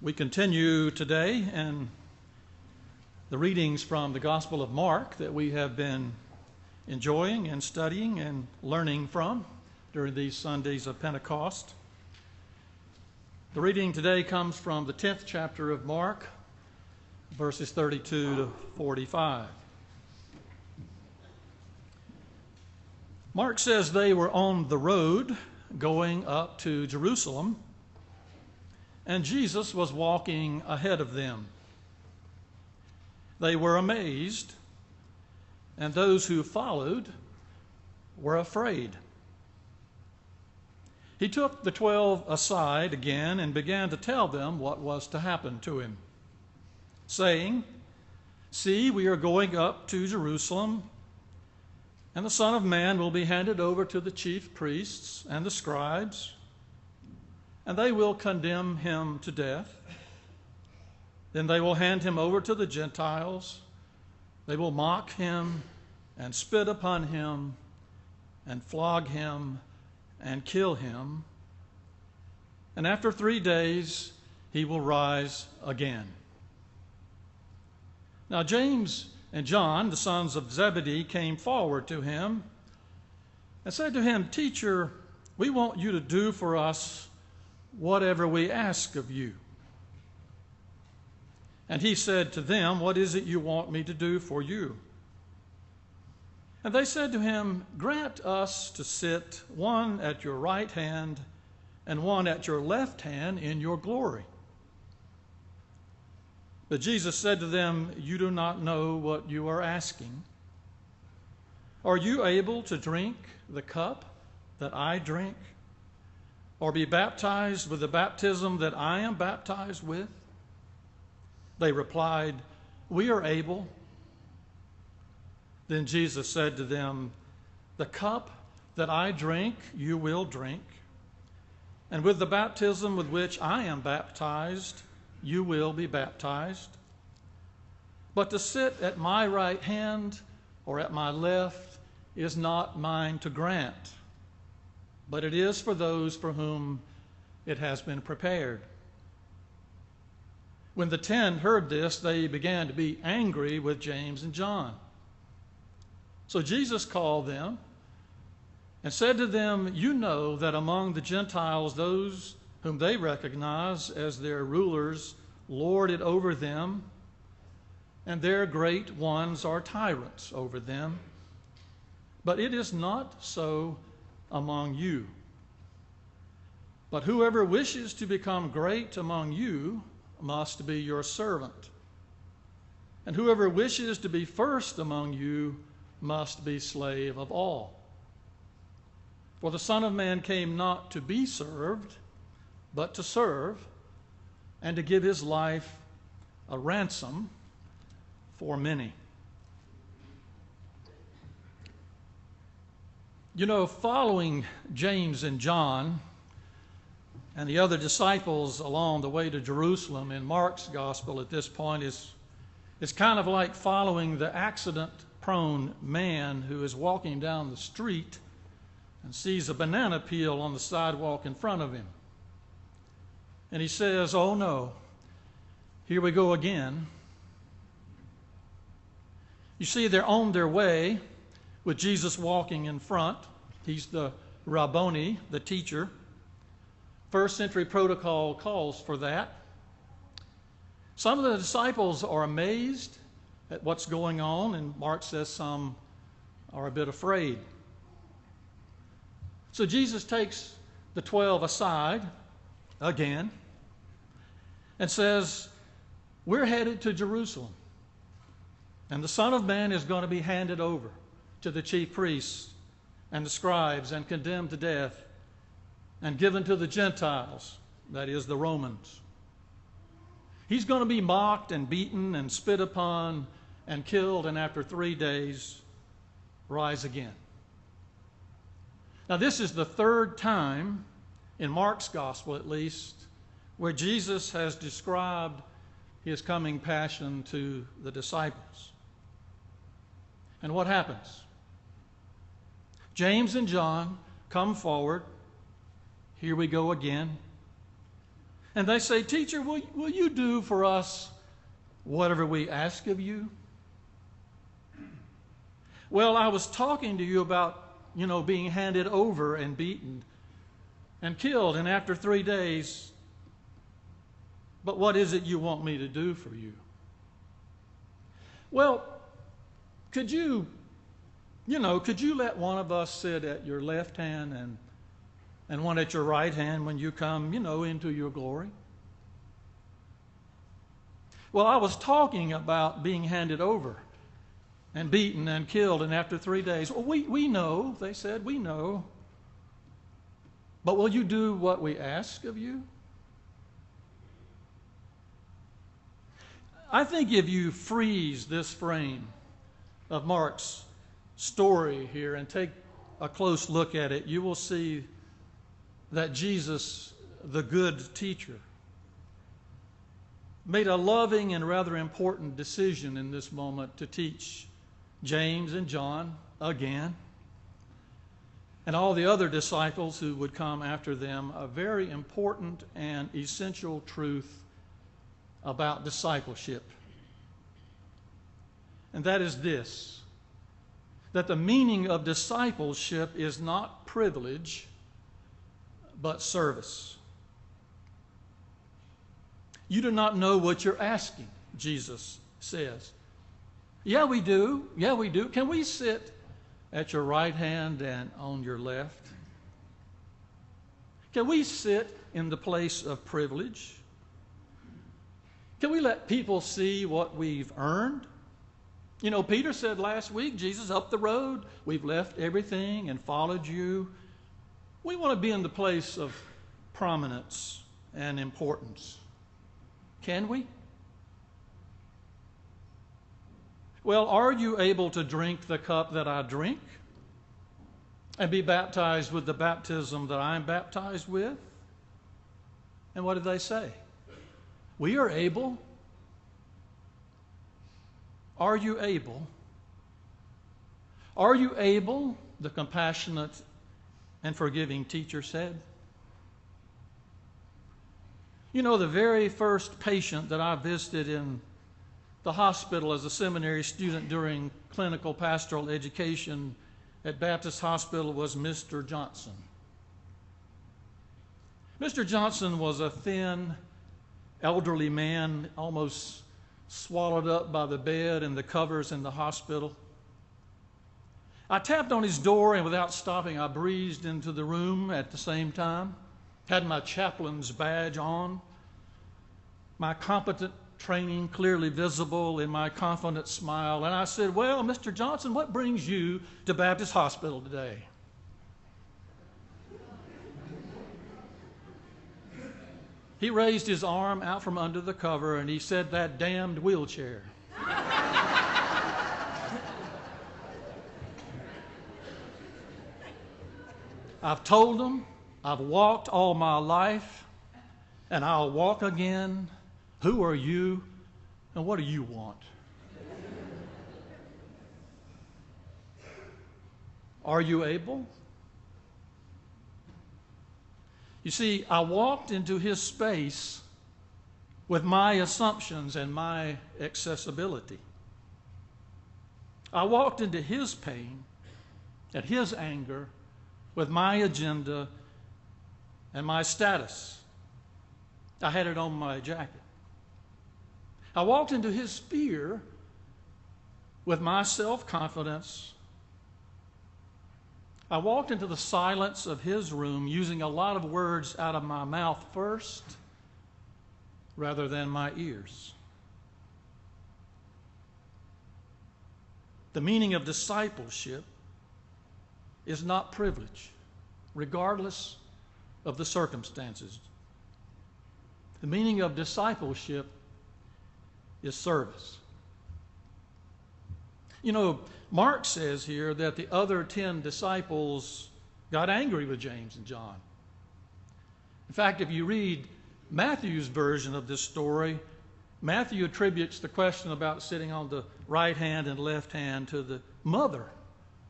We continue today in the readings from the Gospel of Mark that we have been enjoying and studying and learning from during these Sundays of Pentecost. The reading today comes from the 10th chapter of Mark, verses 32 to 45. Mark says they were on the road going up to Jerusalem, and Jesus was walking ahead of them. They were amazed, and those who followed were afraid. He took the 12 aside again and began to tell them what was to happen to him, saying, "See, we are going up to Jerusalem, and the Son of Man will be handed over to the chief priests and the scribes, and they will condemn him to death. Then they will hand him over to the Gentiles. They will mock him and spit upon him and flog him and kill him. And after 3 days he will rise again." Now James and John, the sons of Zebedee, came forward to him and said to him, "Teacher, we want you to do for us whatever we ask of you." And he said to them, "What is it you want me to do for you?" And they said to him, "Grant us to sit one at your right hand and one at your left hand in your glory." But Jesus said to them, "You do not know what you are asking. Are you able to drink the cup that I drink, or be baptized with the baptism that I am baptized with?" They replied, "We are able." Then Jesus said to them, "The cup that I drink, you will drink, and with the baptism with which I am baptized, you will be baptized. But to sit at my right hand or at my left is not mine to grant, but it is for those for whom it has been prepared." When the 10 heard this, they began to be angry with James and John. So Jesus called them and said to them, "You know that among the Gentiles those whom they recognize as their rulers lord it over them, and their great ones are tyrants over them. But it is not so among you. But whoever wishes to become great among you must be your servant. And whoever wishes to be first among you must be slave of all. For the Son of Man came not to be served, but to serve, and to give his life a ransom for many." You know, following James and John and the other disciples along the way to Jerusalem in Mark's gospel at this point is kind of like following the accident-prone man who is walking down the street and sees a banana peel on the sidewalk in front of him. And he says, "Oh no, here we go again." You see, they're on their way with Jesus walking in front. He's the Rabboni, the teacher. First century protocol calls for that. Some of the disciples are amazed at what's going on, and Mark says some are a bit afraid. So Jesus takes the 12 aside again and says, "We're headed to Jerusalem, and the Son of Man is going to be handed over to the chief priests and the scribes and condemned to death and given to the Gentiles," that is, the Romans. "He's going to be mocked and beaten and spit upon and killed, and after 3 days rise again." Now, this is the third time, in Mark's gospel at least, where Jesus has described his coming passion to the disciples. And what happens? James and John come forward. Here we go again. And they say, "Teacher, will you do for us whatever we ask of you?" Well, I was talking to you about, being handed over and beaten and killed, and after 3 days, but what is it you want me to do for you? Well, could you let one of us sit at your left hand and one at your right hand when you come, into your glory? Well, I was talking about being handed over and beaten and killed, and after 3 days. Well, we know, they said, we know. But will you do what we ask of you? I think if you freeze this frame of Mark's story here and take a close look at it, you will see that Jesus, the good teacher, made a loving and rather important decision in this moment to teach James and John again, and all the other disciples who would come after them, a very important and essential truth about discipleship. And that is this, that the meaning of discipleship is not privilege, but service. You do not know what you're asking, Jesus says. Yeah, we do. Yeah, we do. Can we sit at your right hand and on your left? Can we sit in the place of privilege? Can we let people see what we've earned? Peter said last week, Jesus, up the road, we've left everything and followed you. We want to be in the place of prominence and importance. Can we? Well, are you able to drink the cup that I drink and be baptized with the baptism that I'm baptized with? And what did they say? We are able. Are you able? Are you able? The compassionate and forgiving teacher said. The very first patient that I visited in the hospital as a seminary student during clinical pastoral education at Baptist Hospital was Mr. Johnson. Mr. Johnson was a thin, elderly man, almost swallowed up by the bed and the covers in the hospital. I tapped on his door, and without stopping, I breezed into the room at the same time, had my chaplain's badge on, my competent training clearly visible in my confident smile. And I said, "Well, Mr. Johnson, what brings you to Baptist Hospital today?" He raised his arm out from under the cover and he said, "That damned wheelchair." I've told him I've walked all my life and I'll walk again. Who are you and what do you want? Are you able? You see, I walked into his space with my assumptions and my accessibility. I walked into his pain and his anger with my agenda and my status. I had it on my jacket. I walked into his fear with my self-confidence. I walked into the silence of his room using a lot of words out of my mouth first rather than my ears. The meaning of discipleship is not privilege, regardless of the circumstances. The meaning of discipleship is service. Mark says here that the other 10 disciples got angry with James and John. In fact, if you read Matthew's version of this story, Matthew attributes the question about sitting on the right hand and left hand to the mother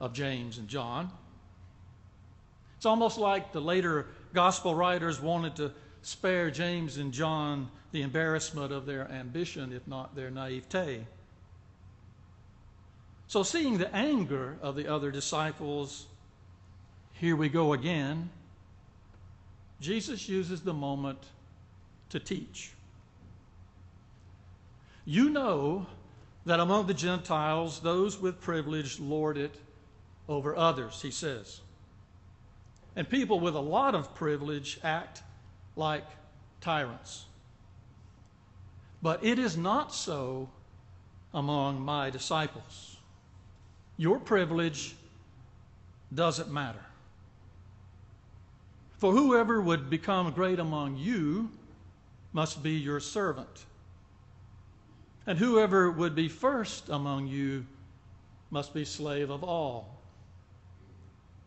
of James and John. It's almost like the later gospel writers wanted to spare James and John the embarrassment of their ambition, if not their naivete. So seeing the anger of the other disciples, here we go again, Jesus uses the moment to teach. You know that among the Gentiles, those with privilege lord it over others, he says. And people with a lot of privilege act like tyrants. But it is not so among my disciples. Your privilege doesn't matter. For whoever would become great among you must be your servant. And whoever would be first among you must be slave of all.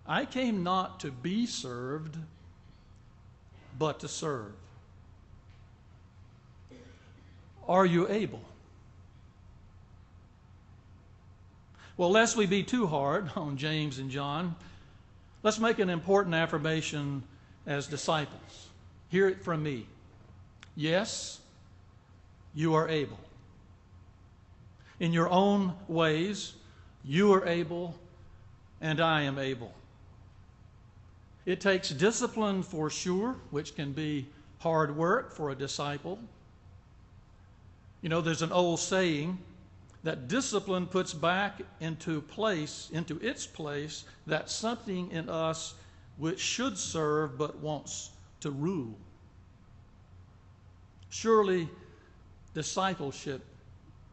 I came not to be served, but to serve. Are you able? Well, lest we be too hard on James and John, let's make an important affirmation as disciples. Hear it from me. Yes, you are able. In your own ways, you are able, and I am able. It takes discipline for sure, which can be hard work for a disciple. You know, there's an old saying that discipline puts back into its place, that something in us which should serve but wants to rule. Surely discipleship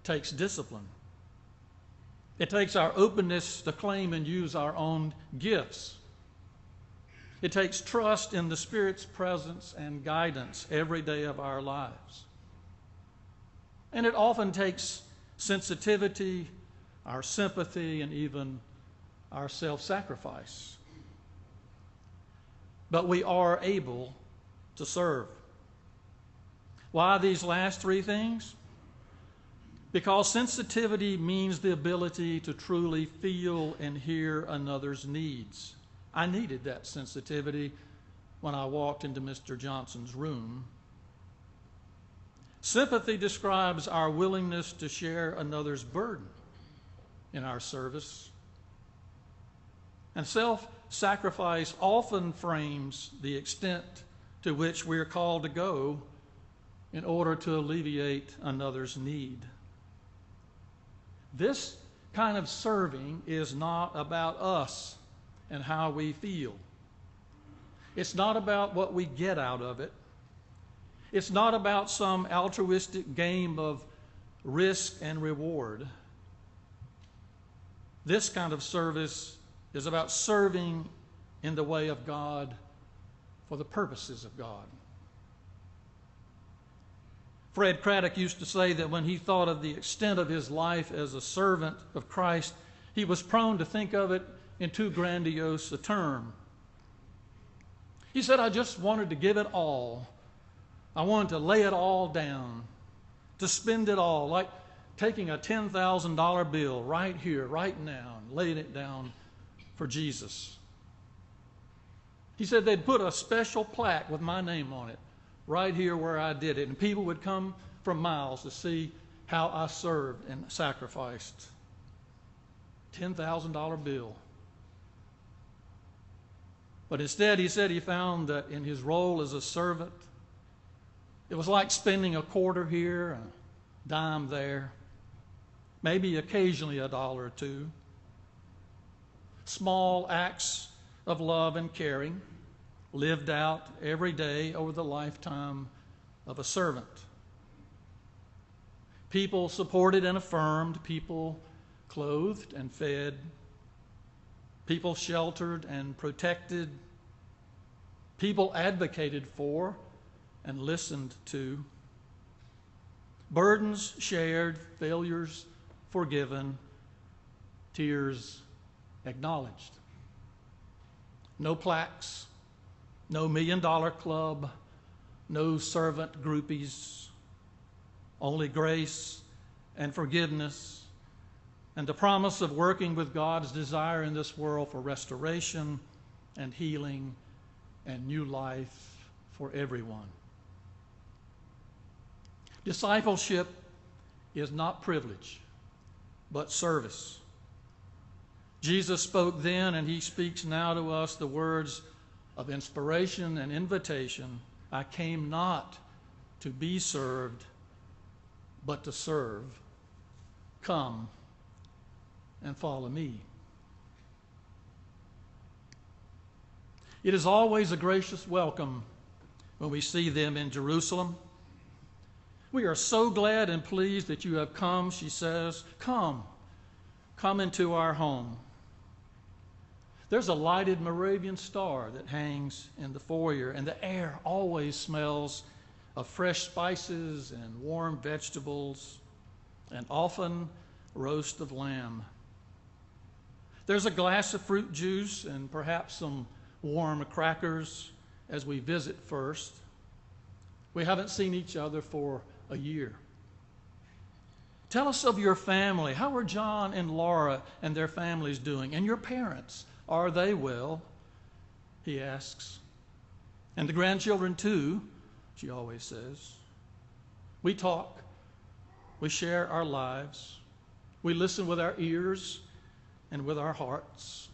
takes discipline. It takes our openness to claim and use our own gifts. It takes trust in the Spirit's presence and guidance every day of our lives. And it often takes sensitivity, our sympathy, and even our self-sacrifice. But we are able to serve. Why these last three things? Because sensitivity means the ability to truly feel and hear another's needs. I needed that sensitivity when I walked into Mr. Johnson's room. Sympathy describes our willingness to share another's burden in our service. And self-sacrifice often frames the extent to which we are called to go in order to alleviate another's need. This kind of serving is not about us and how we feel. It's not about what we get out of it. It's not about some altruistic game of risk and reward. This kind of service is about serving in the way of God for the purposes of God. Fred Craddock used to say that when he thought of the extent of his life as a servant of Christ, he was prone to think of it in too grandiose a term. He said, I just wanted to give it all. I wanted to lay it all down, to spend it all, like taking a $10,000 bill right here, right now, and laying it down for Jesus. He said they'd put a special plaque with my name on it right here where I did it, and people would come from miles to see how I served and sacrificed. $10,000 bill. But instead, he said he found that in his role as a servant, it was like spending a quarter here, a dime there, maybe occasionally $1 or $2. Small acts of love and caring lived out every day over the lifetime of a servant. People supported and affirmed, people clothed and fed, people sheltered and protected, people advocated for and listened to, burdens shared, failures forgiven, tears acknowledged. No plaques, no $1 million club, no servant groupies, only grace and forgiveness and the promise of working with God's desire in this world for restoration and healing and new life for everyone. Discipleship is not privilege, but service. Jesus spoke then, and he speaks now to us the words of inspiration and invitation. I came not to be served, but to serve. Come and follow me. It is always a gracious welcome when we see them in Jerusalem. We are so glad and pleased that you have come, she says. Come into our home. There's a lighted Moravian star that hangs in the foyer, and the air always smells of fresh spices and warm vegetables, and often roast of lamb. There's a glass of fruit juice and perhaps some warm crackers as we visit first. We haven't seen each other for a year. Tell us of your family. How are John and Laura and their families doing? And your parents, are they well? He asks. And the grandchildren too, she always says. We talk. We share our lives. We listen with our ears and with our hearts.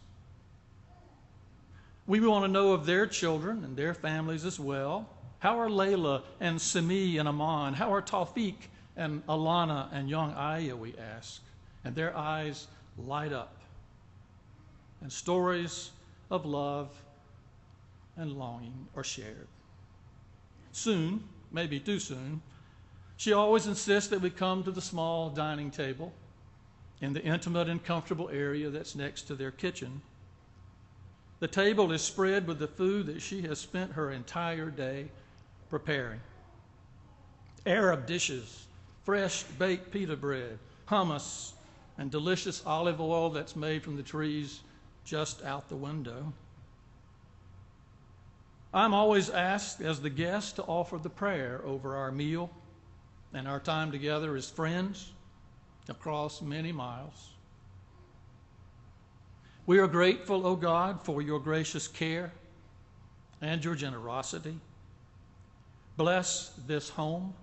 We want to know of their children and their families as well. How are Layla and Simi and Aman? How are Tawfiq and Alana and young Aya, we ask. And their eyes light up. And stories of love and longing are shared. Soon, maybe too soon, she always insists that we come to the small dining table in the intimate and comfortable area that's next to their kitchen. The table is spread with the food that she has spent her entire day preparing. Arab dishes, fresh baked pita bread, hummus, and delicious olive oil that's made from the trees just out the window. I'm always asked as the guest to offer the prayer over our meal and our time together as friends across many miles. We are grateful, O God, for your gracious care and your generosity. Bless this home.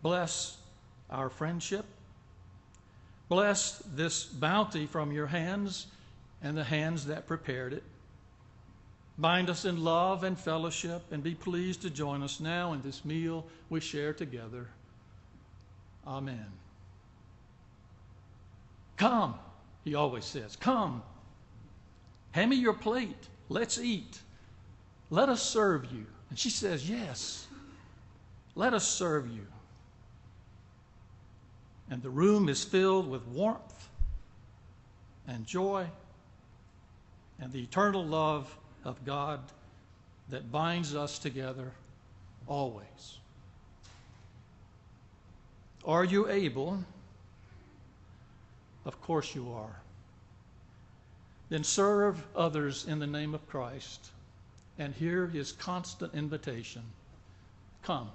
Bless our friendship. Bless this bounty from your hands and the hands that prepared it. Bind us in love and fellowship, and be pleased to join us now in this meal we share together. Amen. Come, he always says, come. Hand me your plate. Let's eat. Let us serve you. And she says, yes, let us serve you. And the room is filled with warmth and joy and the eternal love of God that binds us together always. Are you able? Of course you are. Then serve others in the name of Christ and hear his constant invitation. Come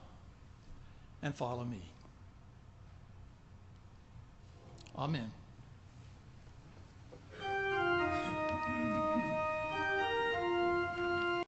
and follow me. Amen.